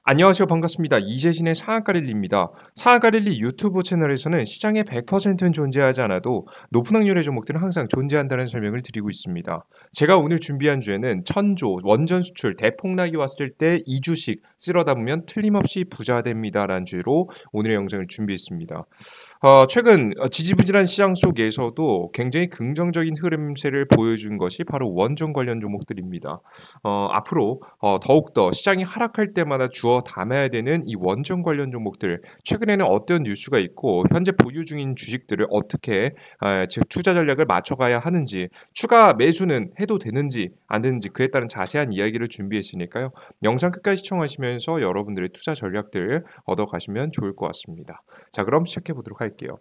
안녕하세요. 반갑습니다. 이재신의 상한가릴리입니다. 상한가릴리 유튜브 채널에서는 시장에 100%는 존재하지 않아도 높은 확률의 종목들은 항상 존재한다는 설명을 드리고 있습니다. 제가 오늘 준비한 주에는 천조, 원전 수출, 대폭락이 왔을 때 이 주식 쓸어 담으면 틀림없이 부자 됩니다라는 주로 오늘의 영상을 준비했습니다. 최근 지지부진한 시장 속에서도 굉장히 긍정적인 흐름세를 보여준 것이 바로 원전 관련 종목들입니다. 앞으로 더욱더 시장이 하락할 때마다 주워 담아야 되는 이 원전 관련 종목들, 최근에는 어떤 뉴스가 있고 현재 보유 중인 주식들을 어떻게 즉 투자 전략을 맞춰가야 하는지, 추가 매수는 해도 되는지 안 되는지 그에 따른 자세한 이야기를 준비했으니까요. 영상 끝까지 시청하시면서 여러분들의 투자 전략들 얻어가시면 좋을 것 같습니다. 자, 그럼 시작해 보도록 할게요.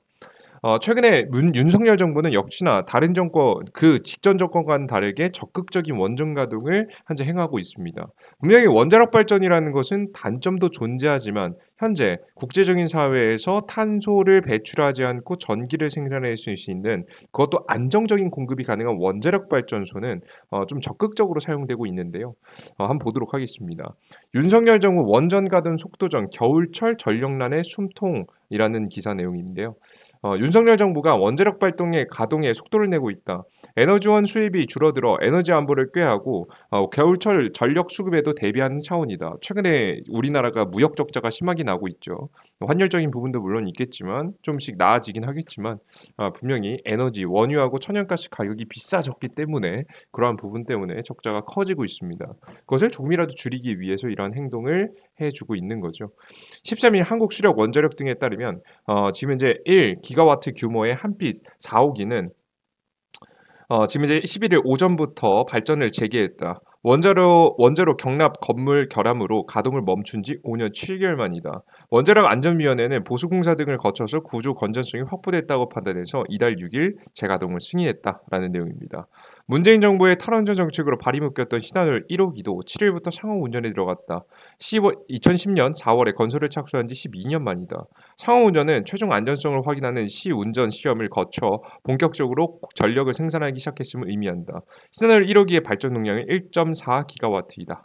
최근에 윤석열 정부는 역시나 다른 정권, 그 직전 정권과는 다르게 적극적인 원전 가동을 현재 행하고 있습니다. 분명히 원자력 발전이라는 것은 단점도 존재하지만 현재 국제적인 사회에서 탄소를 배출하지 않고 전기를 생산할 수 있는, 그것도 안정적인 공급이 가능한 원자력 발전소는 좀 적극적으로 사용되고 있는데요. 한번 보도록 하겠습니다. 윤석열 정부 원전 가동 속도전 겨울철 전력난의 숨통이라는 기사 내용인데요. 윤석열 정부가 원자력 발동의 가동에 속도를 내고 있다. 에너지원 수입이 줄어들어 에너지 안보를 꾀하고 겨울철 전력 수급에도 대비하는 차원이다. 최근에 우리나라가 무역 적자가 심하게 나고 있죠. 환율적인 부분도 물론 있겠지만 좀씩 나아지긴 하겠지만 분명히 에너지, 원유하고 천연가스 가격이 비싸졌기 때문에 그러한 부분 때문에 적자가 커지고 있습니다. 그것을 조금이라도 줄이기 위해서 이러한 행동을 해주고 있는 거죠. 13일 한국수력 원자력 등에 따르면 지금 현재 1기가와트 규모의 한빛 4호기는 지금 이제 11일 오전부터 발전을 재개했다. 원자로 경납 건물 결함으로 가동을 멈춘 지 5년 7개월 만이다. 원자력 안전위원회는 보수공사 등을 거쳐서 구조 건전성이 확보됐다고 판단해서 이달 6일 재가동을 승인했다라는 내용입니다. 문재인 정부의 탈원전 정책으로 발이 묶였던 신한울 1호기도 7일부터 상호 운전에 들어갔다. 2010년 4월에 건설을 착수한 지 12년 만이다. 상호 운전은 최종 안전성을 확인하는 시운전 시험을 거쳐 본격적으로 전력을 생산하기 시작했음을 의미한다. 신한울 1호기의 발전 용량은 1.4기가와트이다.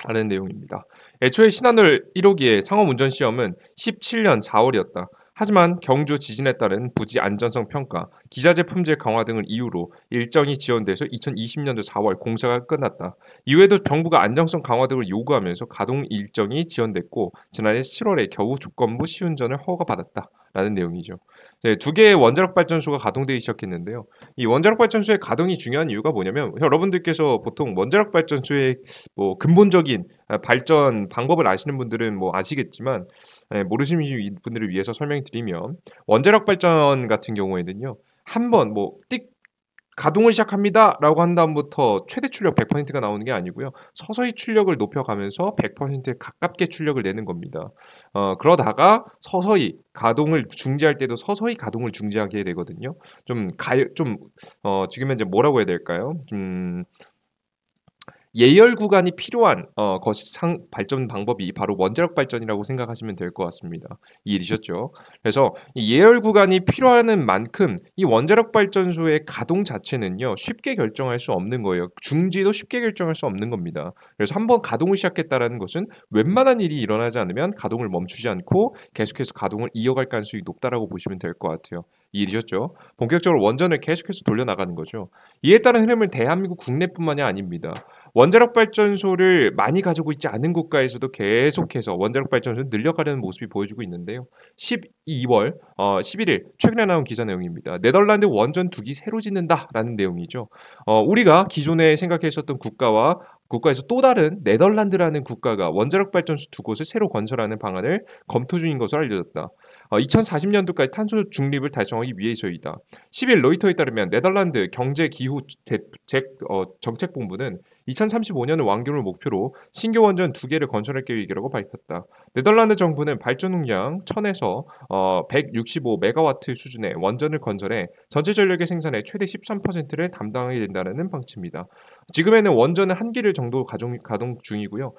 라는 내용입니다. 애초에 신한울 1호기의 상업 운전 시험은 17년 4월이었다. 하지만 경주 지진에 따른 부지 안전성 평가, 기자재 품질 강화 등을 이유로 일정이 지연돼서 2020년도 4월 공사가 끝났다. 이후에도 정부가 안정성 강화 등을 요구하면서 가동 일정이 지연됐고 지난해 7월에 겨우 조건부 시운전을 허가받았다. 라는 내용이죠. 네, 두 개의 원자력 발전소가 가동되기 시작했는데요. 이 원자력 발전소의 가동이 중요한 이유가 뭐냐면 여러분들께서 보통 원자력 발전소의 뭐 근본적인 발전 방법을 아시는 분들은 뭐 아시겠지만 모르시는 분들을 위해서 설명드리면 원자력 발전 같은 경우에는요. 한번 띡 가동을 시작합니다라고 한 다음부터 최대 출력 100%가 나오는 게 아니고요. 서서히 출력을 높여가면서 100%에 가깝게 출력을 내는 겁니다. 그러다가 서서히 가동을 중지할 때도 서서히 가동을 중지하게 되거든요. 지금 현재 뭐라고 해야 될까요? 예열 구간이 필요한 발전 방법이 바로 원자력 발전이라고 생각하시면 될 것 같습니다. 이해되셨죠? 그래서 이 예열 구간이 필요한 만큼 이 원자력 발전소의 가동 자체는요 쉽게 결정할 수 없는 거예요. 중지도 쉽게 결정할 수 없는 겁니다. 그래서 한번 가동을 시작했다라는 것은 웬만한 일이 일어나지 않으면 가동을 멈추지 않고 계속해서 가동을 이어갈 가능성이 높다라고 보시면 될 것 같아요. 이해되셨죠? 본격적으로 원전을 계속해서 돌려나가는 거죠. 이에 따른 흐름은 대한민국 국내뿐만이 아닙니다. 원자력 발전소를 많이 가지고 있지 않은 국가에서도 계속해서 원자력 발전소를 늘려가려는 모습이 보여주고 있는데요. 12월 11일 최근에 나온 기사 내용입니다. 네덜란드 원전 2기 새로 짓는다라는 내용이죠. 우리가 기존에 생각했었던 국가에서 또 다른 네덜란드라는 국가가 원자력 발전소 두 곳을 새로 건설하는 방안을 검토 중인 것으로 알려졌다. 2040년도까지 탄소 중립을 달성하기 위해서이다. 10일 로이터에 따르면 네덜란드 경제기후 정책본부는 2035년을 완공을 목표로 신규 원전 2개를 건설할 계획이라고 밝혔다. 네덜란드 정부는 발전 용량 1000에서 165메가와트 수준의 원전을 건설해 전체 전력의 생산의 최대 13%를 담당하게 된다는 방침이다. 지금에는 원전은 한 기를 정도 가동 중이고요.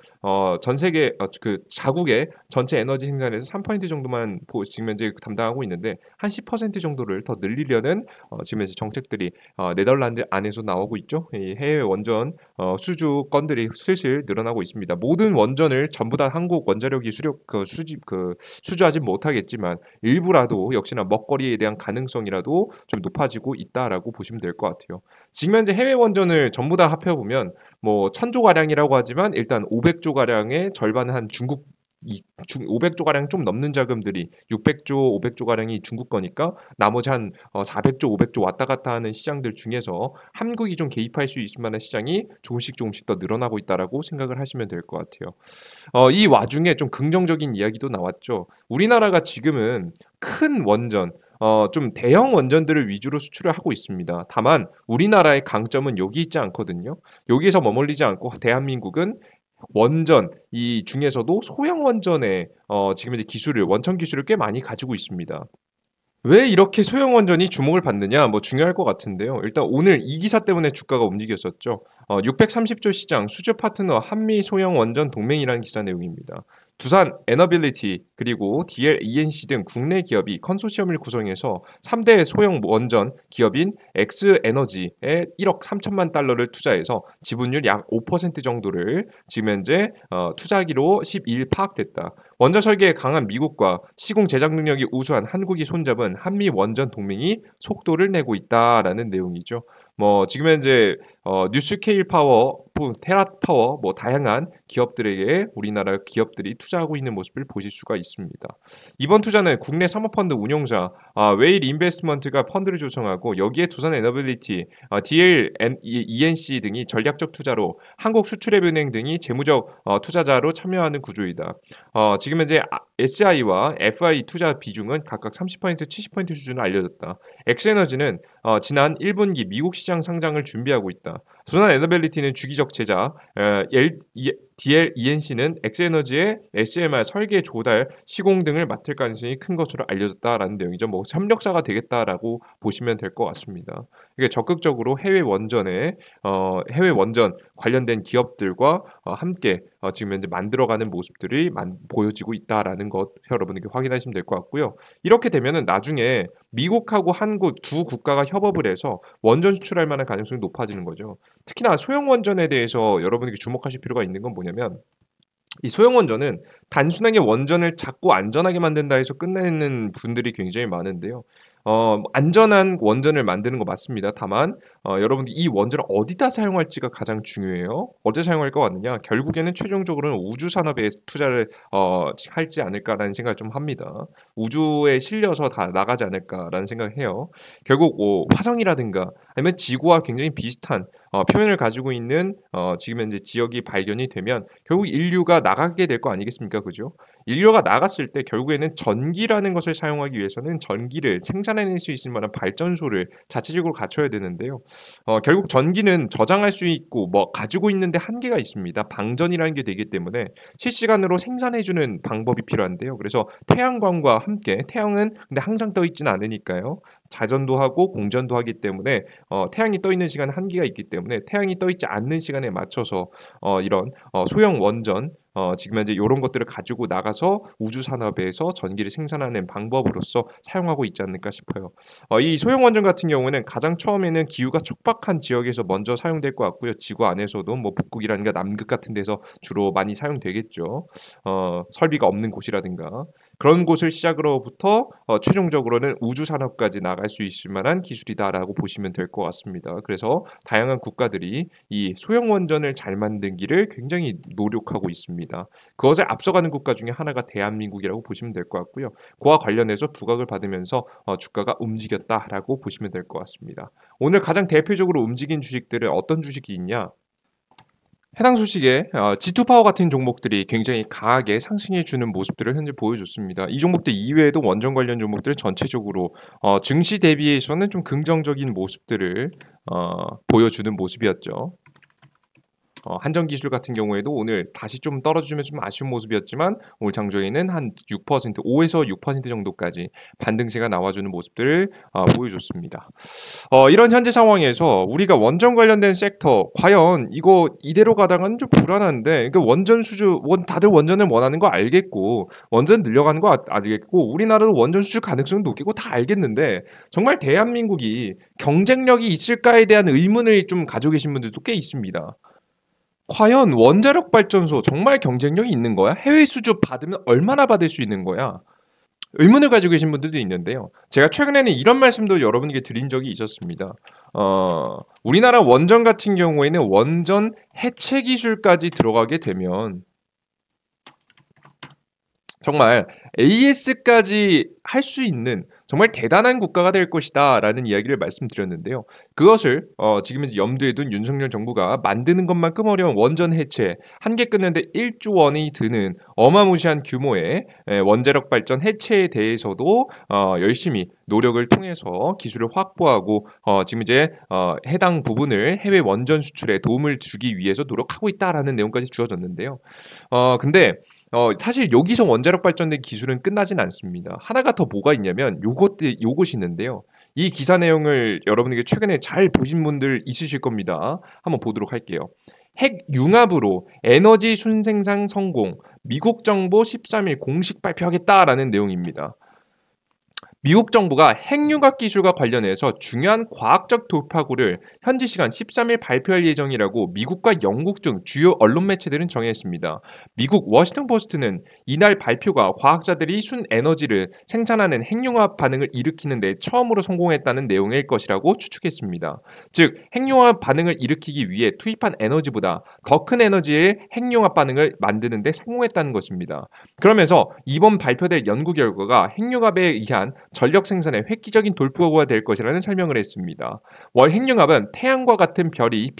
전 세계 그 자국의 전체 에너지 생산에서 3% 정도만 지금 현재 담당하고 있는데 한 10% 정도를 더 늘리려는 지금 현재 정책들이 네덜란드 안에서 나오고 있죠. 이 해외 원전 수주 건들이 슬슬 늘어나고 있습니다. 모든 원전을 전부 다 한국 원자력이 수주하진 못하겠지만 일부라도 역시나 먹거리에 대한 가능성이라도 좀 높아지고 있다라고 보시면 될 것 같아요. 지금 현재 해외 원전을 전부 다 합해보면 뭐 1000조 가량이라고 하지만 일단 500조 가량의 절반은 한 중국 500조 가량 좀 넘는 자금들이 600조, 500조 가량이 중국 거니까 나머지 한 400조, 500조 왔다 갔다 하는 시장들 중에서 한국이 좀 개입할 수 있을 만한 시장이 조금씩 더 늘어나고 있다라고 생각을 하시면 될 것 같아요. 이 와중에 좀 긍정적인 이야기도 나왔죠. 우리나라가 지금은 큰 원전 좀 대형 원전들을 위주로 수출을 하고 있습니다. 다만 우리나라의 강점은 여기 있지 않거든요. 여기에서 머물리지 않고 대한민국은 원전 이 중에서도 소형 원전의 지금 이제 원천 기술을 꽤 많이 가지고 있습니다. 왜 이렇게 소형 원전이 주목을 받느냐? 뭐 중요할 것 같은데요. 일단 오늘 이 기사 때문에 주가가 움직였었죠. 630조 시장 수주 파트너 한미 소형 원전 동맹이라는 기사 내용입니다. 두산 에너빌리티 그리고 DL ENC 등 국내 기업이 컨소시엄을 구성해서 3대 소형 원전 기업인 엑스에너지에 1억 3천만 달러를 투자해서 지분율 약 5% 정도를 지금 현재 투자하기로 12일 파악됐다. 원전 설계에 강한 미국과 시공 제작 능력이 우수한 한국이 손잡은 한미 원전 동맹이 속도를 내고 있다라는 내용이죠. 뭐 지금 현재 뉴스케일 파워, 테라 파워 뭐 다양한 기업들에게 우리나라 기업들이 투자하고 있는 모습을 보실 수가 있습니다. 이번 투자는 국내 사모펀드 운용사 웨일 인베스트먼트가 펀드를 조성하고 여기에 두산 에너빌리티, DL ENC 등이 전략적 투자로 한국수출앱은행 등이 재무적 투자자로 참여하는 구조이다. 지금 현재 SI와 FI 투자 비중은 각각 30%, 70% 수준으로 알려졌다. 엑스에너지는 지난 1분기 미국 시장 상장을 준비하고 있다. 두산 에너빌리티는 주기적 제작, DL ENC는 엑스에너지의 SMR 설계 조달, 시공 등을 맡을 가능성이 큰 것으로 알려졌다라는 내용이죠. 뭐 협력사가 되겠다라고 보시면 될 것 같습니다. 이게 적극적으로 해외 원전 관련된 기업들과 함께 지금 현재 만들어가는 모습들이 보여지고 있다라는 것 여러분에게 확인하시면 될 것 같고요. 이렇게 되면은 나중에 미국하고 한국 두 국가가 협업을 해서 원전 수출할 만한 가능성이 높아지는 거죠. 특히나 소형 원전에 대해서 여러분에게 주목하실 필요가 있는 건 뭐냐면 이 소형 원전은 단순하게 원전을 작고 안전하게 만든다 해서 끝내는 분들이 굉장히 많은데요. 안전한 원전을 만드는 거 맞습니다. 다만 여러분들 이 원전을 어디다 사용할지가 가장 중요해요. 어디에 사용할 것 같느냐? 결국에는 최종적으로는 우주 산업에 투자를 할지 않을까라는 생각을 좀 합니다. 우주에 실려서 다 나가지 않을까라는 생각을 해요. 결국 화성이라든가 아니면 지구와 굉장히 비슷한 표면을 가지고 있는 지금 현재 지역이 발견이 되면 결국 인류가 나가게 될 거 아니겠습니까? 그죠? 인류가 나갔을 때 결국에는 전기라는 것을 사용하기 위해서는 전기를 생산해낼 수 있을 만한 발전소를 자체적으로 갖춰야 되는데요. 결국 전기는 저장할 수 있고 뭐 가지고 있는데 한계가 있습니다. 방전이라는 게 되기 때문에 실시간으로 생산해주는 방법이 필요한데요. 그래서 태양광과 함께 태양은 근데 항상 떠 있지는 않으니까요. 자전도 하고 공전도 하기 때문에 태양이 떠 있는 시간에 한계가 있기 때문에 태양이 떠 있지 않는 시간에 맞춰서 이런 소형 원전 지금 현재 이런 것들을 가지고 나가서 우주 산업에서 전기를 생산하는 방법으로서 사용하고 있지 않을까 싶어요. 이 소형 원전 같은 경우는 가장 처음에는 기후가 척박한 지역에서 먼저 사용될 것 같고요. 지구 안에서도 뭐 북극이라든가 남극 같은 데서 주로 많이 사용되겠죠. 설비가 없는 곳이라든가 그런 곳을 시작으로부터 최종적으로는 우주 산업까지 나갈 수 있을 만한 기술이다라고 보시면 될 것 같습니다. 그래서 다양한 국가들이 이 소형 원전을 잘 만들기를 굉장히 노력하고 있습니다. 그것에 앞서가는 국가 중에 하나가 대한민국이라고 보시면 될 것 같고요. 그와 관련해서 부각을 받으면서 주가가 움직였다라고 보시면 될 것 같습니다. 오늘 가장 대표적으로 움직인 주식들은 어떤 주식이 있냐? 해당 소식에 G2파워 같은 종목들이 굉장히 강하게 상승해주는 모습들을 현재 보여줬습니다. 이 종목들 이외에도 원전 관련 종목들 전체적으로 증시 대비해서는 좀 긍정적인 모습들을 보여주는 모습이었죠. 한전기술 같은 경우에도 오늘 다시 좀 떨어지면서 좀 아쉬운 모습이었지만 오늘 장중에는 한 6%, 5에서 6% 정도까지 반등세가 나와주는 모습들을 보여줬습니다. 이런 현재 상황에서 우리가 원전 관련된 섹터 과연 이거 이대로 가다가는 좀 불안한데 그러니까 원전 수주 다들 원전을 원하는 거 알겠고 원전 늘려가는 거 알겠고 우리나라도 원전 수주 가능성은 높겠고 다 알겠는데 정말 대한민국이 경쟁력이 있을까에 대한 의문을 좀 가지고 계신 분들도 꽤 있습니다. 과연 원자력 발전소 정말 경쟁력이 있는 거야? 해외 수주 받으면 얼마나 받을 수 있는 거야? 의문을 가지고 계신 분들도 있는데요. 제가 최근에는 이런 말씀도 여러분에게 드린 적이 있었습니다. 우리나라 원전 같은 경우에는 원전 해체 기술까지 들어가게 되면 정말 AS까지 할 수 있는 정말 대단한 국가가 될 것이다라는 이야기를 말씀드렸는데요. 그것을 지금 염두에 둔 윤석열 정부가 만드는 것만큼 어려운 원전 해체, 한 개 끊는데 1조 원이 드는 어마무시한 규모의 원자력 발전 해체에 대해서도 열심히 노력을 통해서 기술을 확보하고 지금 이제 해당 부분을 해외 원전 수출에 도움을 주기 위해서 노력하고 있다라는 내용까지 주어졌는데요. 근데 사실 여기서 원자력 발전된 기술은 끝나진 않습니다. 하나가 더 뭐가 있냐면 요것이 있는데요. 이 기사 내용을 여러분에게 최근에 잘 보신 분들 있으실 겁니다. 한번 보도록 할게요. 핵 융합으로 에너지 순생산 성공, 미국 정부 13일 공식 발표하겠다라는 내용입니다. 미국 정부가 핵융합 기술과 관련해서 중요한 과학적 돌파구를 현지 시간 13일 발표할 예정이라고 미국과 영국 등 주요 언론 매체들은 정했습니다. 미국 워싱턴 포스트는 이날 발표가 과학자들이 순에너지를 생산하는 핵융합 반응을 일으키는 데 처음으로 성공했다는 내용일 것이라고 추측했습니다. 즉, 핵융합 반응을 일으키기 위해 투입한 에너지보다 더 큰 에너지의 핵융합 반응을 만드는 데 성공했다는 것입니다. 그러면서 이번 발표될 연구 결과가 핵융합에 의한 전력 생산의 획기적인 돌파구가 될 것이라는 설명을 했습니다. 월 핵융합은 태양과 같은 별이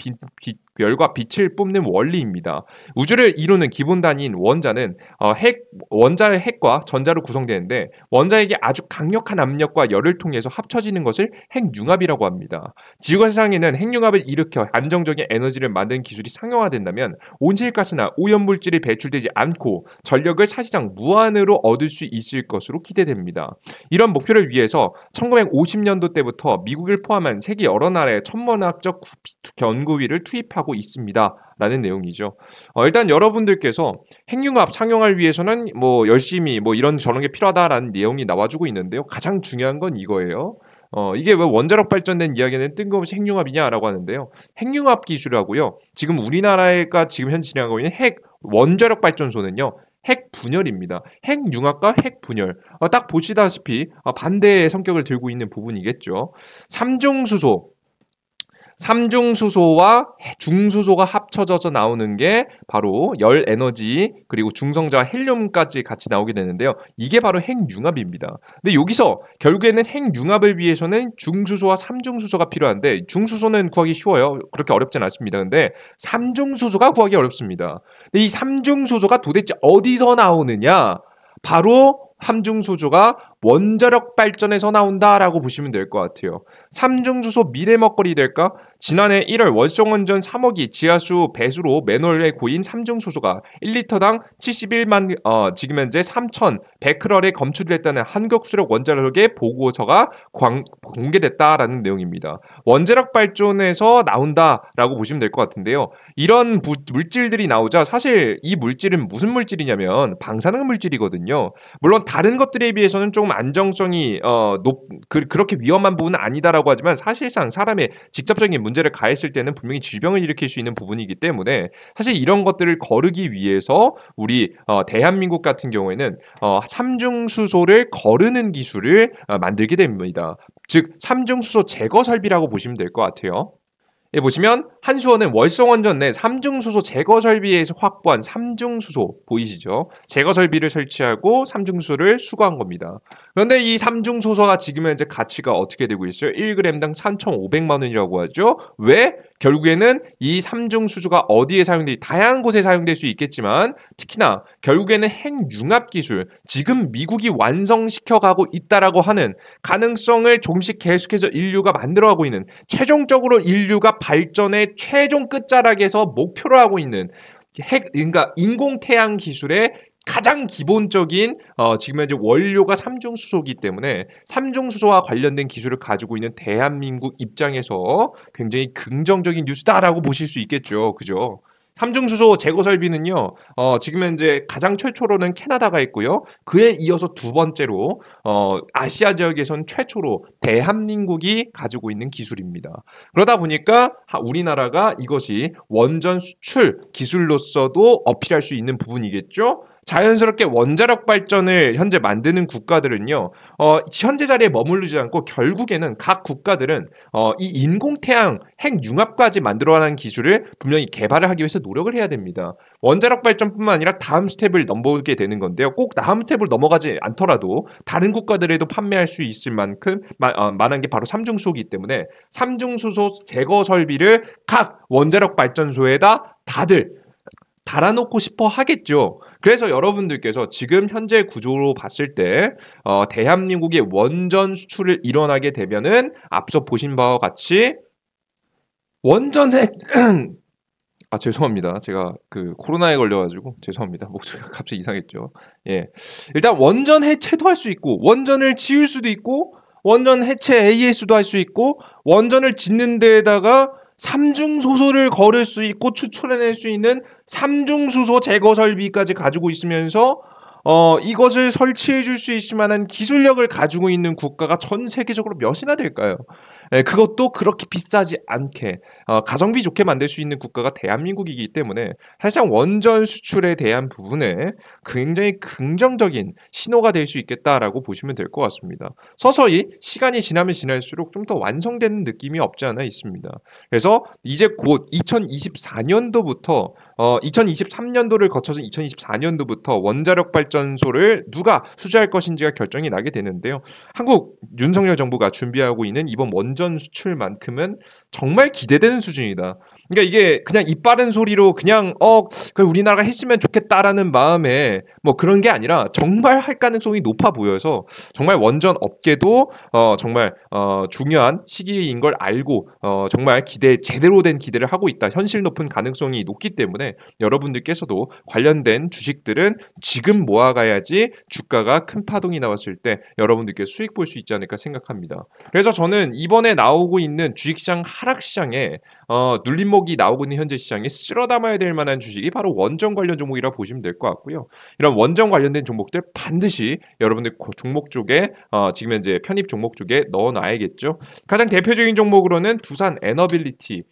별과 빛을 뿜는 원리입니다. 우주를 이루는 기본 단위인 원자는 원자의 핵과 전자로 구성되는데 원자에게 아주 강력한 압력과 열을 통해서 합쳐지는 것을 핵융합이라고 합니다. 지구가 세상에는 핵융합을 일으켜 안정적인 에너지를 만드는 기술이 상용화된다면 온실가스나 오염물질이 배출되지 않고 전력을 사실상 무한으로 얻을 수 있을 것으로 기대됩니다. 이런 목표를 위해서 1950년도 때부터 미국을 포함한 세계 여러 나라의 천문학적 연구위를 투입하고 있습니다. 라는 내용이죠. 일단 여러분들께서 핵융합 상용화를 위해서는 열심히 이런 저런 게 필요하다라는 내용이 나와주고 있는데요. 가장 중요한 건 이거예요. 이게 왜 원자력 발전된 이야기는 뜬금없이 핵융합이냐라고 하는데요. 핵융합 기술하고요. 지금 우리나라가 지금 현재 진행하고 있는 핵 원자력 발전소는요. 핵 분열입니다. 핵융합과 핵 분열. 딱 보시다시피 반대의 성격을 들고 있는 부분이겠죠. 삼중수소와 중수소가 합쳐져서 나오는 게 바로 열 에너지 그리고 중성자와 헬륨까지 같이 나오게 되는데요. 이게 바로 핵융합입니다. 근데 여기서 결국에는 핵융합을 위해서는 중수소와 삼중수소가 필요한데 중수소는 구하기 쉬워요. 그렇게 어렵진 않습니다. 근데 삼중수소가 구하기 어렵습니다. 근데 이 삼중수소가 도대체 어디서 나오느냐? 바로 삼중수소가 원자력 발전에서 나온다라고 보시면 될 것 같아요. 삼중수소 미래 먹거리 될까? 지난해 1월 월성원전 3호기 지하수 배수로 맨홀에 고인 삼중수소가 1리터당 71만 지금 현재 3,100크럴에 검출됐다는 한국수력 원자력의 보고서가 공개됐다라는 내용입니다. 원자력 발전에서 나온다라고 보시면 될 것 같은데요. 이런 물질들이 나오자 사실 이 물질은 무슨 물질이냐면 방사능 물질이거든요. 물론 다른 것들에 비해서는 조금 안정성이 그렇게 위험한 부분은 아니다라고 하지만 사실상 사람의 직접적인 문제를 가했을 때는 분명히 질병을 일으킬 수 있는 부분이기 때문에 사실 이런 것들을 거르기 위해서 우리 대한민국 같은 경우에는 삼중수소를 거르는 기술을 만들게 됩니다. 즉 삼중수소 제거 설비라고 보시면 될 것 같아요. 예, 보시면 한수원은 월성원전 내 삼중수소 제거 설비에서 확보한 삼중수소 보이시죠? 제거 설비를 설치하고 삼중수소를 수거한 겁니다. 그런데 이 삼중수소가 지금 현재 가치가 어떻게 되고 있어요? 1g당 3,500만 원이라고 하죠. 왜? 결국에는 이 삼중수소가 어디에 사용돼 다양한 곳에 사용될 수 있겠지만 특히나 결국에는 핵융합 기술 지금 미국이 완성시켜가고 있다라고 하는 가능성을 조금씩 계속해서 인류가 만들어가고 있는 최종적으로 인류가 발전의 최종 끝자락에서 목표로 하고 있는 그러니까 인공태양 기술의 가장 기본적인 지금 현재 원료가 삼중수소이기 때문에 삼중수소와 관련된 기술을 가지고 있는 대한민국 입장에서 굉장히 긍정적인 뉴스다라고 보실 수 있겠죠. 그죠? 삼중수소 제거 설비는요, 지금 현재 가장 최초로는 캐나다가 있고요. 그에 이어서 두 번째로, 아시아 지역에선 최초로 대한민국이 가지고 있는 기술입니다. 그러다 보니까 우리나라가 이것이 원전 수출 기술로서도 어필할 수 있는 부분이겠죠? 자연스럽게 원자력 발전을 현재 만드는 국가들은요, 현재 자리에 머무르지 않고 결국에는 각 국가들은 이 인공태양 핵융합까지 만들어가는 기술을 분명히 개발을 하기 위해서 노력을 해야 됩니다. 원자력 발전뿐만 아니라 다음 스텝을 넘보게 되는 건데요. 꼭 다음 스텝을 넘어가지 않더라도 다른 국가들에도 판매할 수 있을 만큼 만한 게 바로 삼중수소이기 때문에 삼중수소 제거 설비를 각 원자력 발전소에다 다들 달아놓고 싶어 하겠죠. 그래서 여러분들께서 지금 현재 구조로 봤을 때 대한민국의 원전 수출을 일어나게 되면은 앞서 보신 바와 같이 원전에 죄송합니다. 제가 그 코로나에 걸려가지고 죄송합니다. 목소리가 갑자기 이상했죠. 예, 일단 원전 해체도 할 수 있고 원전을 지을 수도 있고 원전 해체 AS도 할 수 있고 원전을 짓는 데에다가 삼중수소를 걸을 수 있고 추출해낼 수 있는 삼중수소 제거 설비까지 가지고 있으면서 이것을 설치해 줄 수 있을 만한 기술력을 가지고 있는 국가가 전 세계적으로 몇이나 될까요? 그것도 그렇게 비싸지 않게 가성비 좋게 만들 수 있는 국가가 대한민국이기 때문에 사실상 원전 수출에 대한 부분에 굉장히 긍정적인 신호가 될 수 있겠다라고 보시면 될 것 같습니다. 서서히 시간이 지나면 지날수록 좀 더 완성되는 느낌이 없지 않아 있습니다. 그래서 이제 곧 2024년도부터 2023년도를 거쳐서 2024년도부터 원자력 발전소를 누가 수주할 것인지가 결정이 나게 되는데요. 한국 윤석열 정부가 준비하고 있는 이번 원전 수출만큼은 정말 기대되는 수준이다. 그러니까 이게 그냥 입 바른 소리로 그냥 우리나라가 했으면 좋겠다라는 마음에 뭐 그런 게 아니라 정말 할 가능성이 높아 보여서 정말 원전 업계도 정말 중요한 시기인 걸 알고 정말 제대로 된 기대를 하고 있다. 현실 높은 가능성이 높기 때문에 여러분들께서도 관련된 주식들은 지금 모아가야지 주가가 큰 파동이 나왔을 때 여러분들께 수익 볼 수 있지 않을까 생각합니다. 그래서 저는 이번에 나오고 있는 주식시장 하락시장에 눌림목이 나오고 있는 현재 시장에 쓸어 담아야 될 만한 주식이 바로 원전 관련 종목이라 보시면 될 것 같고요. 이런 원전 관련된 종목들 반드시 여러분들 종목 쪽에 지금 현재 편입 종목 쪽에 넣어놔야겠죠. 가장 대표적인 종목으로는 두산 에너빌리티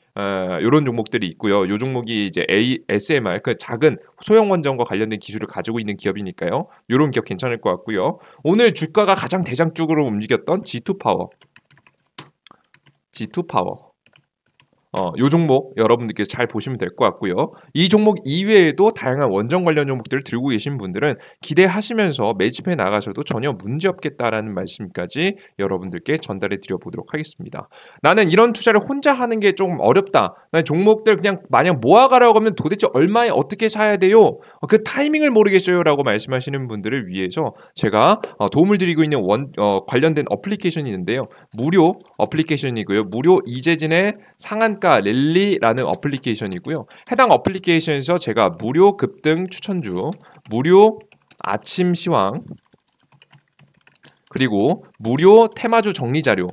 이런 종목들이 있고요. 이 종목이 이제 SMR 그 작은 소형 원전과 관련된 기술을 가지고 있는 기업이니까요. 이런 기업 괜찮을 것 같고요. 오늘 주가가 가장 대장적으로 움직였던 G2파워 요 종목 여러분들께서 잘 보시면 될 것 같고요. 이 종목 이외에도 다양한 원전 관련 종목들을 들고 계신 분들은 기대하시면서 매집해 나가셔도 전혀 문제없겠다라는 말씀까지 여러분들께 전달해 드려보도록 하겠습니다. 나는 이런 투자를 혼자 하는 게 좀 어렵다. 난 종목들 그냥 마냥 모아가려고 하면 도대체 얼마에 어떻게 사야 돼요? 그 타이밍을 모르겠어요 라고 말씀하시는 분들을 위해서 제가 도움을 드리고 있는 관련된 어플리케이션이 있는데요. 무료 어플리케이션이고요. 무료 이재진의 상한가 랠리라는 어플리케이션이고요. 해당 어플리케이션에서 제가 무료 급등 추천주, 무료 아침 시황, 그리고 무료 테마주 정리 자료,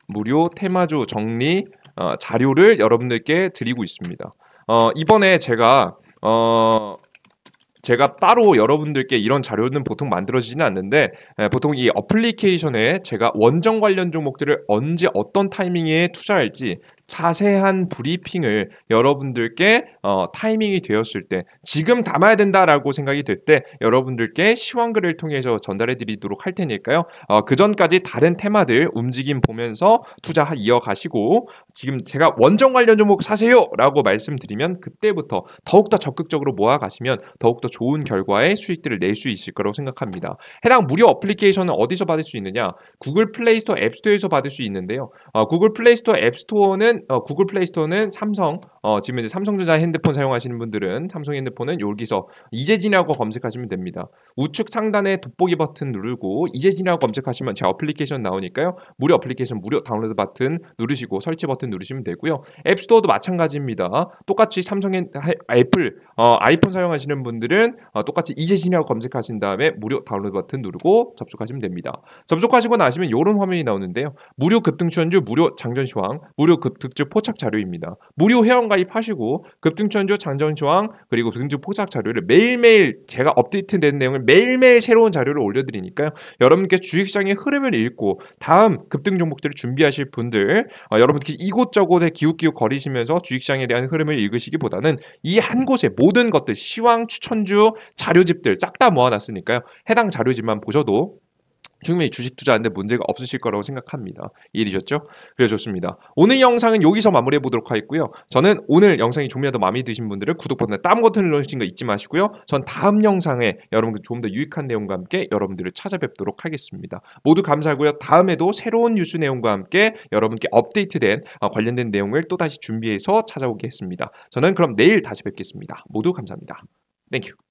무료 테마주 정리 자료를 여러분들께 드리고 있습니다. 이번에 제가 따로 여러분들께 이런 자료는 보통 만들어지지는 않는데 보통 이 어플리케이션에 제가 원전 관련 종목들을 언제 어떤 타이밍에 투자할지 자세한 브리핑을 여러분들께 타이밍이 되었을 때 지금 담아야 된다라고 생각이 될 때 여러분들께 시황글을 통해서 전달해 드리도록 할 테니까요. 그 전까지 다른 테마들 움직임 보면서 투자 이어가시고 지금 제가 원전 관련 종목 사세요 라고 말씀드리면 그때부터 더욱더 적극적으로 모아가시면 더욱더 좋은 결과의 수익들을 낼 수 있을 거라고 생각합니다. 해당 무료 어플리케이션은 어디서 받을 수 있느냐? 구글 플레이스토어 앱스토어에서 받을 수 있는데요. 구글 플레이스토어 앱스토어는 삼성 지금 이제 삼성전자 핸드폰 사용하시는 분들은 삼성 핸드폰은 여기서 이재진이라고 검색하시면 됩니다. 우측 상단에 돋보기 버튼 누르고 이재진이라고 검색하시면 제 어플리케이션 나오니까요. 무료 어플리케이션 무료 다운로드 버튼 누르시고 설치 버튼 누르시면 되고요. 앱스토어도 마찬가지입니다. 똑같이 애플 아이폰 사용하시는 분들은 똑같이 이재진이라고 검색하신 다음에 무료 다운로드 버튼 누르고 접속하시면 됩니다. 접속하시고 나시면 이런 화면이 나오는데요. 무료 급등 추천주, 무료 장전 시황, 무료 급등 극주 포착 자료입니다. 무료 회원가입하시고 급등천주 장정시황 그리고 등주 포착 자료를 매일매일 제가 업데이트된 내용을 매일매일 새로운 자료를 올려드리니까요. 여러분께 주식시장의 흐름을 읽고 다음 급등 종목들을 준비하실 분들 여러분께 이곳저곳에 기웃기웃 거리시면서 주식시장에 대한 흐름을 읽으시기보다는 이 한 곳에 모든 것들 시황 추천주 자료집들 싹 다 모아놨으니까요. 해당 자료집만 보셔도 충분히 주식 투자하는데 문제가 없으실 거라고 생각합니다. 이해되셨죠? 그래 좋습니다. 오늘 영상은 여기서 마무리해 보도록 하겠고요. 저는 오늘 영상이 좀이라도 마음에 드신 분들은 구독 버튼에 다음 버튼을 눌러주신 거 잊지 마시고요. 전 다음 영상에 여러분들 좀 더 유익한 내용과 함께 여러분들을 찾아뵙도록 하겠습니다. 모두 감사하고요. 다음에도 새로운 뉴스 내용과 함께 여러분께 업데이트된 관련된 내용을 또다시 준비해서 찾아오겠습니다. 저는 그럼 내일 다시 뵙겠습니다. 모두 감사합니다. 땡큐.